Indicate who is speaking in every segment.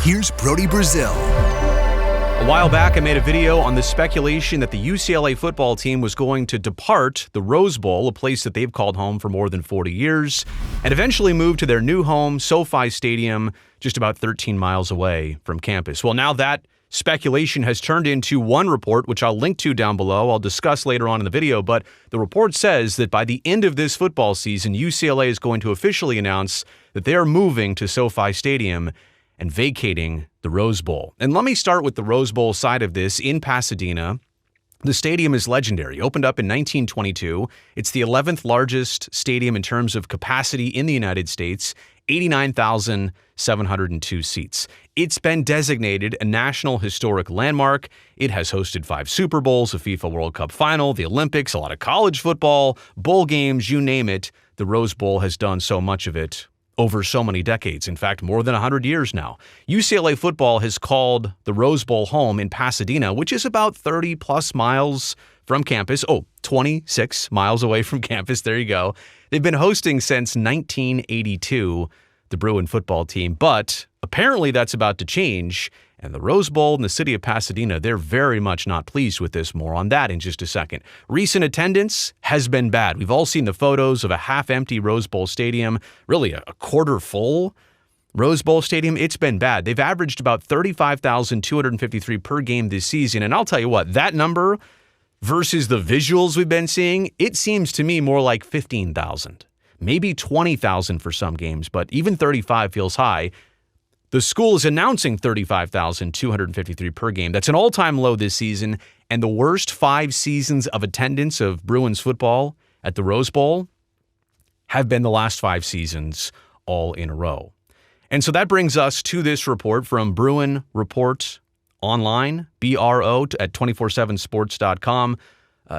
Speaker 1: Here's Brody Brazil.
Speaker 2: A while back, I made a video on the speculation that the UCLA football team was going to depart the Rose Bowl, a place that they've called home for more than 40 years, and eventually move to their new home, SoFi Stadium, just about 13 miles away from campus. Well, now that speculation has turned into one report, which I'll link to down below. I'll discuss later on in the video, but the report says that by the end of this football season, UCLA is going to officially announce that they are moving to SoFi Stadium and vacating the Rose Bowl. And let me start with the Rose Bowl side of this in Pasadena. The stadium is legendary. Opened up in 1922. It's the 11th largest stadium in terms of capacity in the United States, 89,702 seats. It's been designated a National Historic Landmark. It has hosted 5 Super Bowls, a FIFA World Cup final, the Olympics, a lot of college football, bowl games, you name it. The Rose Bowl has done so much of it over so many decades. In fact, more than 100 years now. UCLA football has called the Rose Bowl home in Pasadena, which is about 30 plus miles from campus. 26 miles away from campus. There you go. They've been hosting since 1982, the Bruin football team, but apparently that's about to change. And the Rose Bowl in the city of Pasadena, they're very much not pleased with this. More on that in just a second. Recent attendance has been bad. We've all seen the photos of a half-empty Rose Bowl stadium, really a quarter full Rose Bowl stadium. It's been bad. They've averaged about 35,253 per game this season. And I'll tell you what, that number versus the visuals we've been seeing, it seems to me more like 15,000, maybe 20,000 for some games, but even 35 feels high. The school is announcing 35,253 per game. That's an all-time low this season, and the worst 5 seasons of attendance of Bruins football at the Rose Bowl have been the last 5 seasons all in a row. And so that brings us to this report from Bruin Report Online, BRO, at 247sports.com.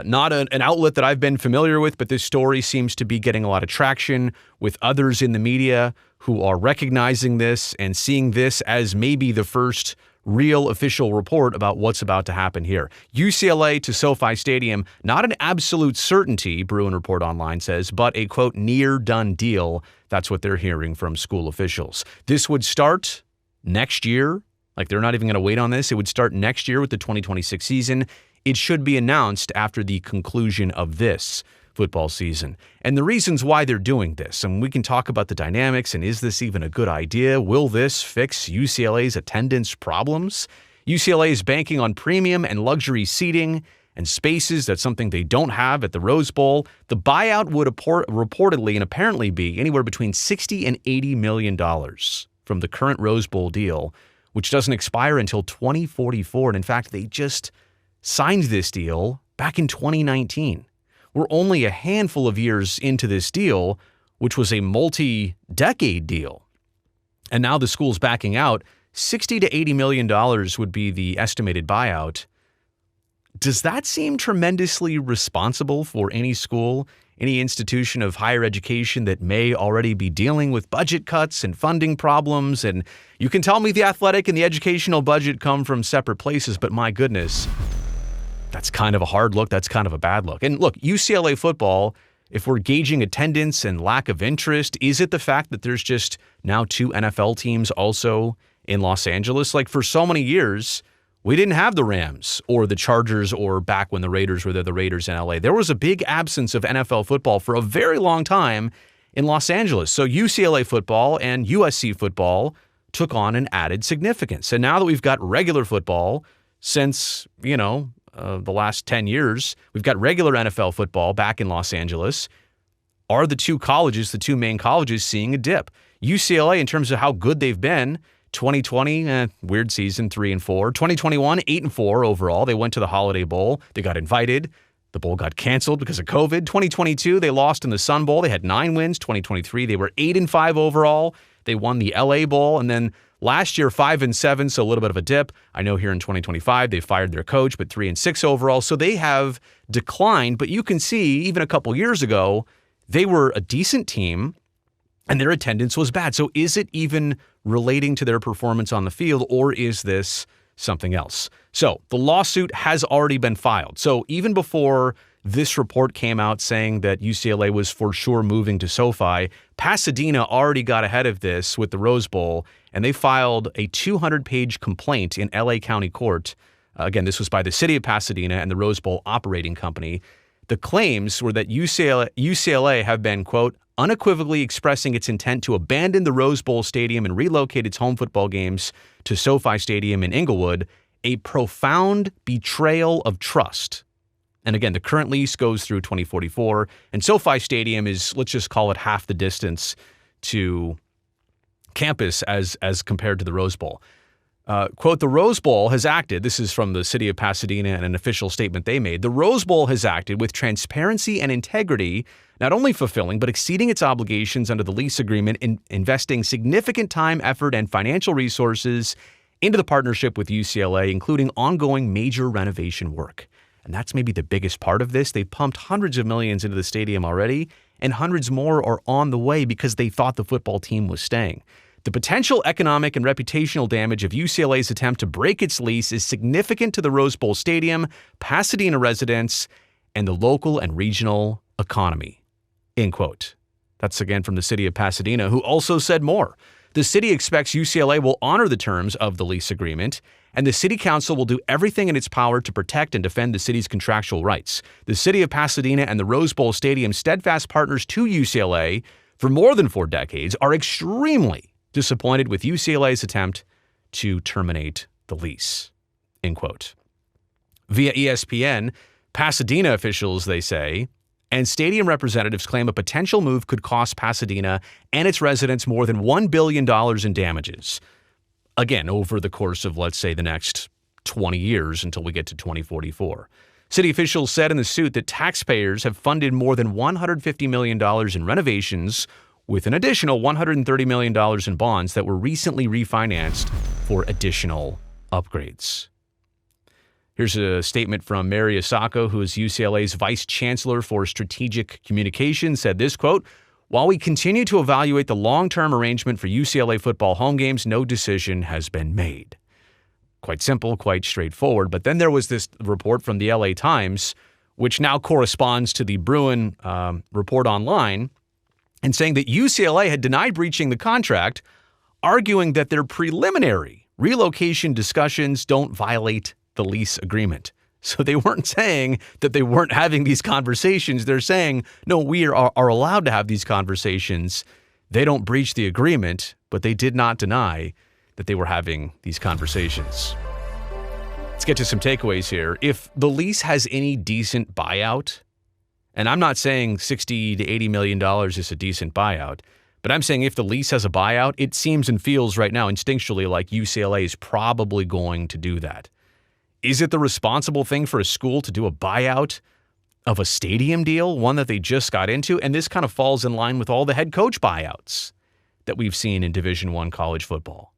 Speaker 2: Not an outlet that I've been familiar with, but this story seems to be getting a lot of traction with others in the media who are recognizing this and seeing this as maybe the first real official report about what's about to happen here. UCLA to SoFi Stadium, not an absolute certainty, Bruin Report Online says, but a, quote, near done deal. That's what they're hearing from school officials. This would start next year. Like, they're not even going to wait on this. It would start next year with the 2026 season. It should be announced after the conclusion of this football season. And the reasons why they're doing this, and we can talk about the dynamics, and is this even a good idea? Will this fix UCLA's attendance problems? UCLA is banking on premium and luxury seating and spaces. That's something they don't have at the Rose Bowl. The buyout would reportedly and apparently be anywhere between $60 and $80 million from the current Rose Bowl deal, which doesn't expire until 2044. And in fact, they just signed this deal back in 2019. We're only a handful of years into this deal, which was a multi-decade deal. And now the school's backing out. $60 to $80 million would be the estimated buyout. Does that seem tremendously responsible for any school, any institution of higher education that may already be dealing with budget cuts and funding problems? And you can tell me the athletic and the educational budget come from separate places, but my goodness, that's kind of a hard look. That's kind of a bad look. And look, UCLA football, if we're gauging attendance and lack of interest, is it the fact that there's just now 2 NFL teams also in Los Angeles? Like, for so many years, we didn't have the Rams or the Chargers, or back when the Raiders were there, the Raiders in LA. There was a big absence of NFL football for a very long time in Los Angeles. So UCLA football and USC football took on an added significance. And now that we've got regular football since, the last 10 years, we've got regular NFL football back in Los Angeles. Are the 2 main colleges, seeing a dip? UCLA, in terms of how good they've been, 2020, weird season, 3-4. 2021, 8-4 overall. They went to the Holiday Bowl. They got invited. The bowl got canceled because of COVID. 2022, they lost in the Sun Bowl. They had 9 wins. 2023, they were 8-5 overall. They won the LA Bowl, and then last year, 5-7, so a little bit of a dip. I know here in 2025, they fired their coach, but 3-6 overall. So they have declined, but you can see even a couple years ago, they were a decent team and their attendance was bad. So is it even relating to their performance on the field, or is this something else? So the lawsuit has already been filed. So even before this report came out saying that UCLA was for sure moving to SoFi. Pasadena already got ahead of this with the Rose Bowl, and they filed a 200-page complaint in LA County Court. Again, this was by the city of Pasadena and the Rose Bowl operating company. The claims were that UCLA have been, quote, unequivocally expressing its intent to abandon the Rose Bowl Stadium and relocate its home football games to SoFi Stadium in Inglewood, a profound betrayal of trust. And again, the current lease goes through 2044, and SoFi Stadium is, let's just call it half the distance to campus as compared to the Rose Bowl. Quote, the Rose Bowl has acted, this is from the city of Pasadena and an official statement they made, the Rose Bowl has acted with transparency and integrity, not only fulfilling, but exceeding its obligations under the lease agreement in investing significant time, effort, and financial resources into the partnership with UCLA, including ongoing major renovation work. And that's maybe the biggest part of this. They've pumped hundreds of millions into the stadium already, and hundreds more are on the way because they thought the football team was staying. The potential economic and reputational damage of UCLA's attempt to break its lease is significant to the Rose Bowl Stadium, Pasadena residents, and the local and regional economy. End quote. That's again from the city of Pasadena, who also said more. The city expects UCLA will honor the terms of the lease agreement, and the city council will do everything in its power to protect and defend the city's contractual rights. The city of Pasadena and the Rose Bowl Stadium, steadfast partners to UCLA for more than 4 decades, are extremely disappointed with UCLA's attempt to terminate the lease. End quote. Via ESPN, Pasadena officials, they say, and stadium representatives claim a potential move could cost Pasadena and its residents more than $1 billion in damages. Again, over the course of, let's say, the next 20 years until we get to 2044. City officials said in the suit that taxpayers have funded more than $150 million in renovations, with an additional $130 million in bonds that were recently refinanced for additional upgrades. Here's a statement from Mary Asako, who is UCLA's Vice Chancellor for Strategic Communications, said this, quote, while we continue to evaluate the long-term arrangement for UCLA football home games, no decision has been made. Quite simple, quite straightforward. But then there was this report from the LA Times, which now corresponds to the Bruin report online, and saying that UCLA had denied breaching the contract, arguing that their preliminary relocation discussions don't violate the lease agreement. So they weren't saying that they weren't having these conversations. They're saying, no, we are allowed to have these conversations. They don't breach the agreement, but they did not deny that they were having these conversations. Let's get to some takeaways here. If the lease has any decent buyout, and I'm not saying $60 to $80 million is a decent buyout, but I'm saying if the lease has a buyout, it seems and feels right now instinctually like UCLA is probably going to do that. Is it the responsible thing for a school to do a buyout of a stadium deal, one that they just got into? And this kind of falls in line with all the head coach buyouts that we've seen in Division I college football.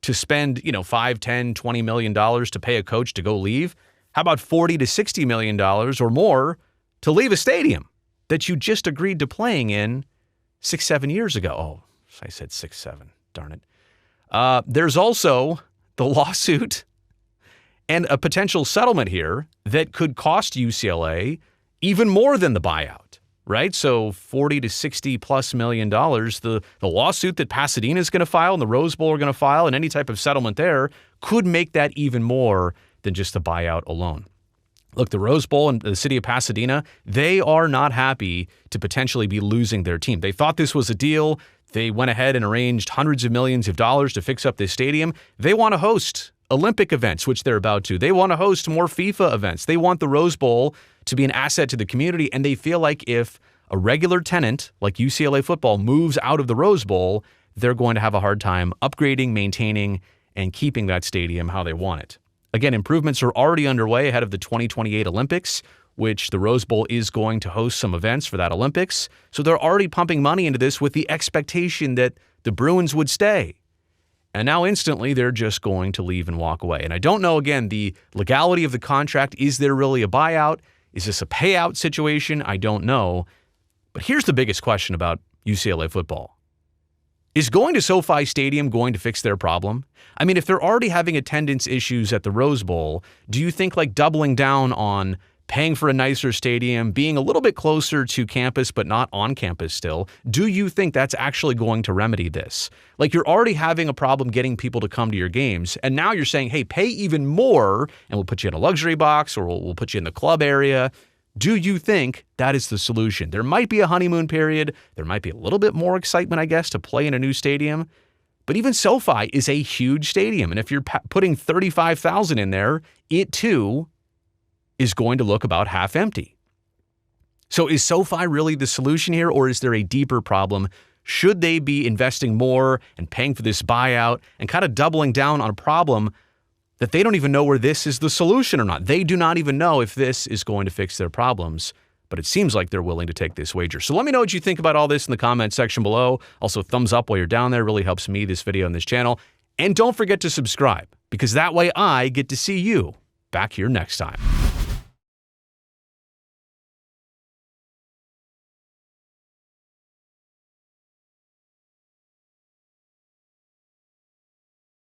Speaker 2: To spend, $5, $10, $20 million to pay a coach to go leave? How about $40 to $60 million or more to leave a stadium that you just agreed to playing in 6-7 years ago? Oh, I said 6-7. Darn it. There's also the lawsuit and a potential settlement here that could cost UCLA even more than the buyout, right? So $40 to $60 plus million, the lawsuit that Pasadena is going to file and the Rose Bowl are going to file, and any type of settlement there could make that even more than just the buyout alone. Look, the Rose Bowl and the city of Pasadena, they are not happy to potentially be losing their team. They thought this was a deal. They went ahead and arranged hundreds of millions of dollars to fix up this stadium. They want to host Olympic events, which they're about to. They want to host more FIFA events. They want the Rose Bowl to be an asset to the community, and they feel like if a regular tenant like UCLA football moves out of the Rose Bowl, they're going to have a hard time upgrading, maintaining, and keeping that stadium how they want it. Again, improvements are already underway ahead of the 2028 Olympics, which the Rose Bowl is going to host some events for that Olympics. So they're already pumping money into this with the expectation that the Bruins would stay. And now instantly they're just going to leave and walk away. And I don't know, again, the legality of the contract. Is there really a buyout? Is this a payout situation? I don't know. But here's the biggest question about UCLA football. Is going to SoFi Stadium going to fix their problem? I mean, if they're already having attendance issues at the Rose Bowl, do you think like doubling down on paying for a nicer stadium, being a little bit closer to campus but not on campus still, do you think that's actually going to remedy this? Like, you're already having a problem getting people to come to your games, and now you're saying, hey, pay even more, and we'll put you in a luxury box, or we'll put you in the club area. Do you think that is the solution? There might be a honeymoon period. There might be a little bit more excitement, I guess, to play in a new stadium. But even SoFi is a huge stadium, and if you're putting 35,000 in there, it too is going to look about half empty. So is SoFi really the solution here, or is there a deeper problem? Should they be investing more and paying for this buyout and kind of doubling down on a problem that they don't even know where this is the solution or not? They do not even know if this is going to fix their problems, but it seems like they're willing to take this wager. So let me know what you think about all this in the comment section below. Also, thumbs up while you're down there really helps me, this video, and this channel. And don't forget to subscribe, because that way I get to see you back here next time.